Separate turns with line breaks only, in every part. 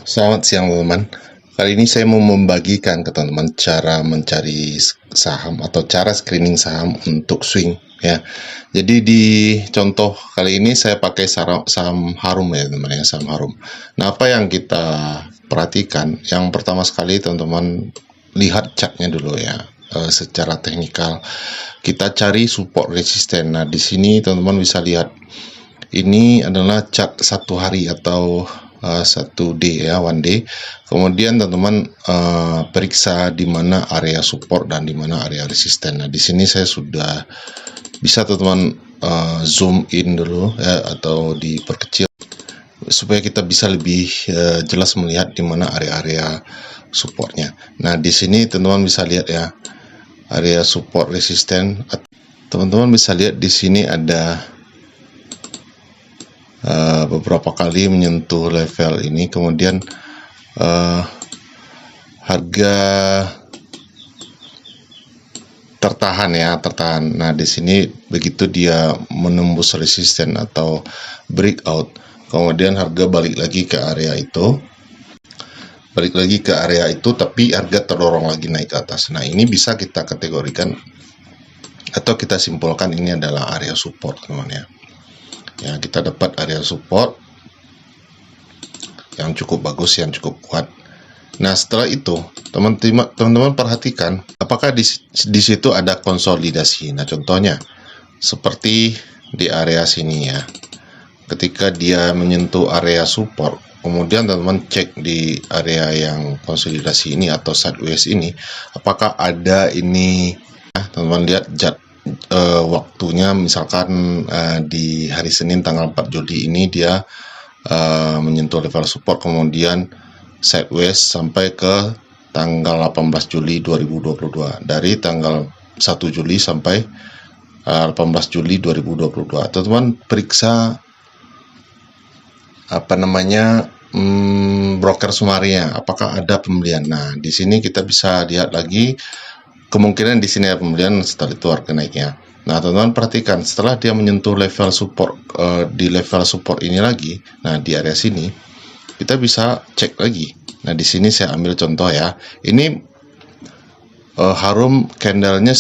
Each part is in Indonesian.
Selamat siang teman-teman. Kali ini saya mau membagikan ke teman-teman cara mencari saham atau cara screening saham untuk swing ya. Jadi di contoh kali ini saya pakai saham Harum ya teman-teman ya, saham Harum. Nah, apa yang kita perhatikan? Yang pertama sekali teman-teman lihat chartnya dulu ya. Secara teknikal kita cari support resisten. Nah, di sini teman-teman bisa lihat ini adalah chart satu hari atau 1 day ya, 1 day. Kemudian teman-teman periksa di mana area support dan di mana area resisten. Nah, di sini saya sudah bisa teman-teman zoom in dulu ya, atau diperkecil supaya kita bisa lebih jelas melihat di mana area-area supportnya. Nah, di sini teman-teman bisa lihat ya, area support resisten. Teman-teman bisa lihat di sini ada beberapa kali menyentuh level ini, kemudian harga tertahan. Nah, di sini begitu dia menembus resisten atau breakout, kemudian harga balik lagi ke area itu, tapi harga terdorong lagi naik ke atas. Nah, ini bisa kita kategorikan atau kita simpulkan ini adalah area support, teman-teman ya. Ya, kita dapat area support yang cukup bagus, yang cukup kuat. Nah, setelah itu teman-teman perhatikan apakah di situ ada konsolidasi. Nah, contohnya seperti di area sini ya. Ketika dia menyentuh area support, kemudian teman-teman cek di area yang konsolidasi ini atau sideways ini, apakah ada ini. Nah, teman-teman lihat waktunya, misalkan di hari Senin tanggal 4 Juli ini dia menyentuh level support, kemudian sideways sampai ke tanggal 18 Juli 2022. Dari tanggal 1 Juli sampai 18 Juli 2022. Teman-teman periksa broker sumaria, apakah ada pembelian. Nah, di sini kita bisa lihat lagi, kemungkinan di sini ada pembelian, setelah itu harga naiknya. Nah, teman-teman perhatikan setelah dia menyentuh level support, di level support ini lagi, nah di area sini kita bisa cek lagi. Nah, di sini saya ambil contoh ya. Ini Harum candlenya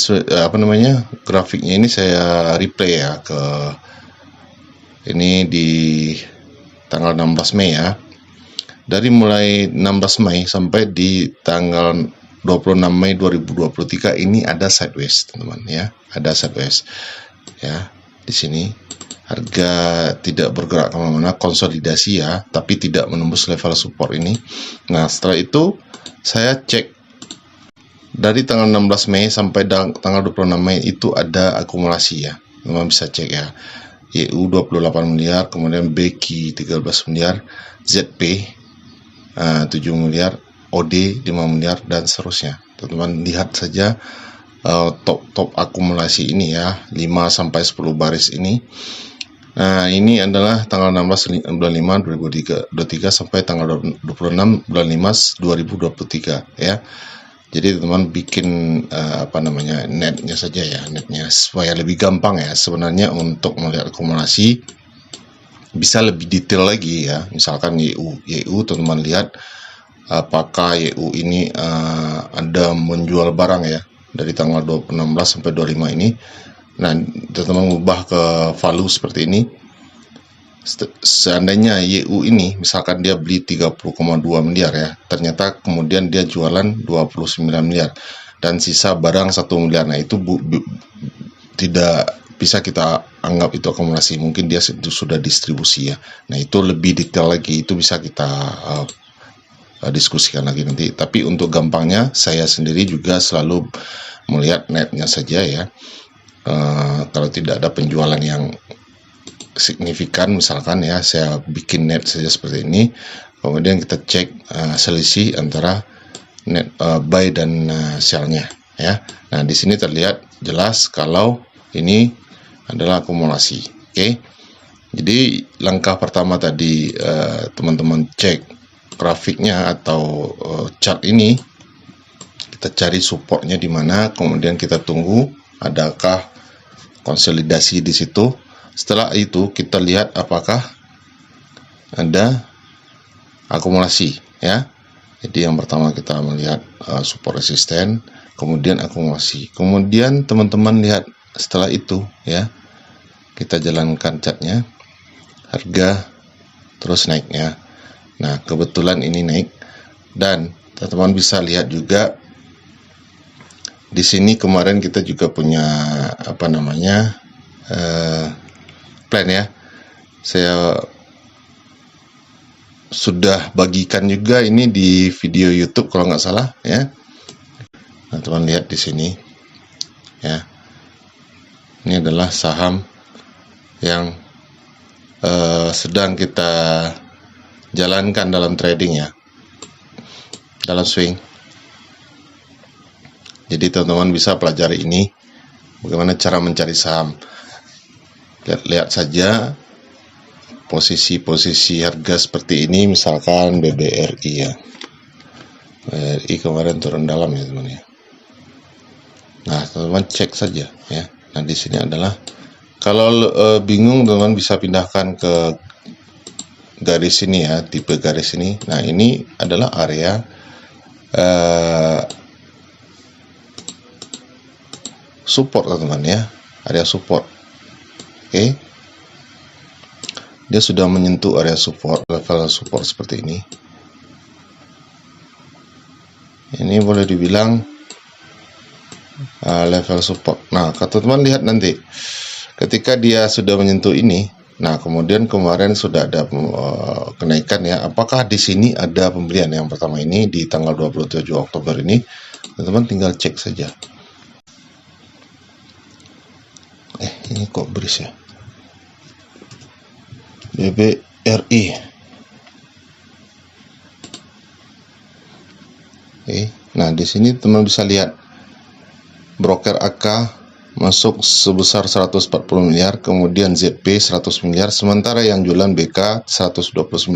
grafiknya ini saya replay ya ke ini di tanggal 16 Mei ya. Dari mulai 16 Mei sampai di tanggal 26 Mei 2023 ini ada sideways, teman-teman ya. Ada sideways. Ya, di sini harga tidak bergerak kemana-mana, konsolidasi ya, tapi tidak menembus level support ini. Nah, setelah itu saya cek dari tanggal 16 Mei sampai tanggal 26 Mei itu ada akumulasi ya. Teman bisa cek ya. YU 28 miliar, kemudian BQ 13 miliar, ZP 7 miliar, OD 5 miliar, dan seterusnya. Teman-teman lihat saja top akumulasi ini ya, 5-10 baris ini. Nah, ini adalah tanggal 16 bulan 5 2023 sampai tanggal 26 bulan 5 2023 ya. Jadi teman-teman bikin netnya saja ya, netnya supaya lebih gampang ya sebenarnya untuk melihat akumulasi. Bisa lebih detail lagi ya, misalkan YU teman-teman lihat apakah YU ini ada menjual barang ya dari tanggal 16 sampai 25 ini. Nah, teman-teman ubah ke value seperti ini. Seandainya YU ini misalkan dia beli 30,2 miliar ya, ternyata kemudian dia jualan 29 miliar dan sisa barang 1 miliar. Nah, itu tidak bisa kita anggap itu akumulasi, mungkin dia sudah distribusi ya. Nah, itu lebih detail lagi, itu bisa kita diskusikan lagi nanti. Tapi untuk gampangnya saya sendiri juga selalu melihat netnya saja ya. Kalau tidak ada penjualan yang signifikan misalkan ya, saya bikin net saja seperti ini, kemudian kita cek selisih antara net buy dan sell-nya ya. Nah, di sini terlihat jelas kalau ini adalah akumulasi. Oke. Jadi langkah pertama tadi teman-teman cek grafiknya atau chart ini, kita cari supportnya di mana, kemudian kita tunggu adakah konsolidasi di situ. Setelah itu kita lihat apakah ada akumulasi ya. Jadi yang pertama kita melihat support resisten, kemudian akumulasi. Kemudian teman-teman lihat setelah itu ya, kita jalankan chartnya, harga terus naiknya. Nah, kebetulan ini naik, dan teman-teman bisa lihat juga di sini kemarin kita juga punya plan ya. Saya sudah bagikan juga ini di video YouTube kalau nggak salah ya. Nah, teman lihat di sini ya. Ini adalah saham yang sedang kita jalankan dalam trading ya, dalam swing. Jadi teman-teman bisa pelajari ini, bagaimana cara mencari saham. Lihat saja posisi-posisi harga seperti ini, misalkan BBRI ya. BBRI kemarin turun dalam ya teman ya. Nah, teman-teman cek saja ya. Nah, di sini adalah kalau bingung, teman-teman bisa pindahkan ke garis ini ya, tipe garis ini. Nah, ini adalah area support teman-teman ya, area support. Oke. Dia sudah menyentuh area support, level support seperti ini. Ini boleh dibilang level support. Nah, teman-teman lihat nanti ketika dia sudah menyentuh ini, nah kemudian kemarin sudah ada kenaikan ya. Apakah di sini ada pembelian yang pertama ini di tanggal 27 Oktober ini? Teman-teman tinggal cek saja. Ini kok beris ya. BBRI. Nah di sini teman bisa lihat broker AK masuk sebesar 140 miliar, kemudian ZP 100 miliar, sementara yang jualan BK 29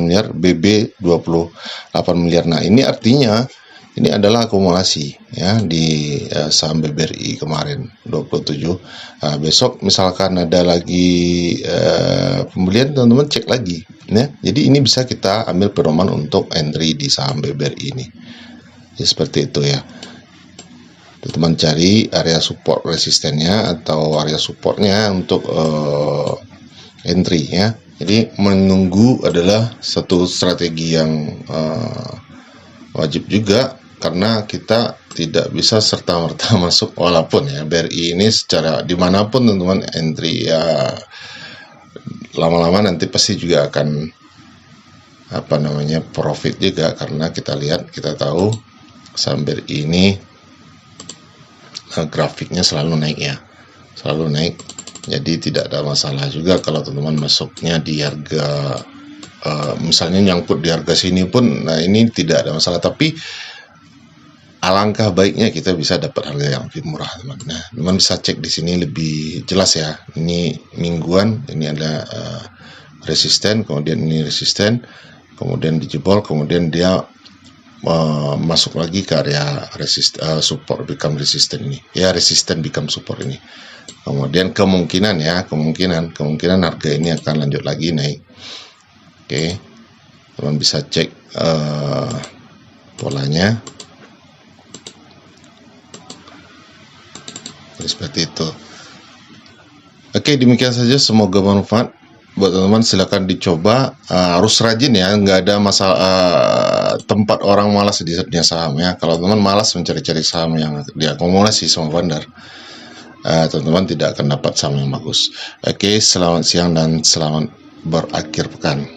miliar, BB 28 miliar. Nah, ini artinya ini adalah akumulasi ya di saham BBRI kemarin 27. Besok misalkan ada lagi pembelian, teman-teman cek lagi ya. Jadi ini bisa kita ambil pedoman untuk entry di saham BBRI ini. Ya, seperti itu ya. Teman cari area support resistennya atau area supportnya untuk entry ya. Jadi menunggu adalah satu strategi yang wajib juga, karena kita tidak bisa serta-merta masuk, walaupun ya BRI ini secara dimanapun teman-teman entry ya, lama-lama nanti pasti juga akan profit juga, karena kita lihat, kita tahu saham BRI ini grafiknya selalu naik ya, selalu naik. Jadi tidak ada masalah juga kalau teman-teman masuknya di harga misalnya nyangkut di harga sini pun, nah ini tidak ada masalah. Tapi alangkah baiknya kita bisa dapat harga yang lebih murah teman. Nah, teman bisa cek di sini lebih jelas ya. Ini mingguan, ini ada resisten, kemudian ini resisten, kemudian dijebol, kemudian dia masuk lagi ke area support become resisten ini ya, resisten become support ini. Kemudian kemungkinan harga ini akan lanjut lagi naik. Oke, teman bisa cek polanya seperti itu. Oke, demikian saja, semoga bermanfaat buat teman-teman. Silakan dicoba, harus rajin ya, nggak ada masalah tempat orang malas di dunia saham ya. Kalau teman malas mencari-cari saham yang diakumulasi sama bandar, teman-teman tidak akan dapat saham yang bagus. Oke, selamat siang dan selamat berakhir pekan.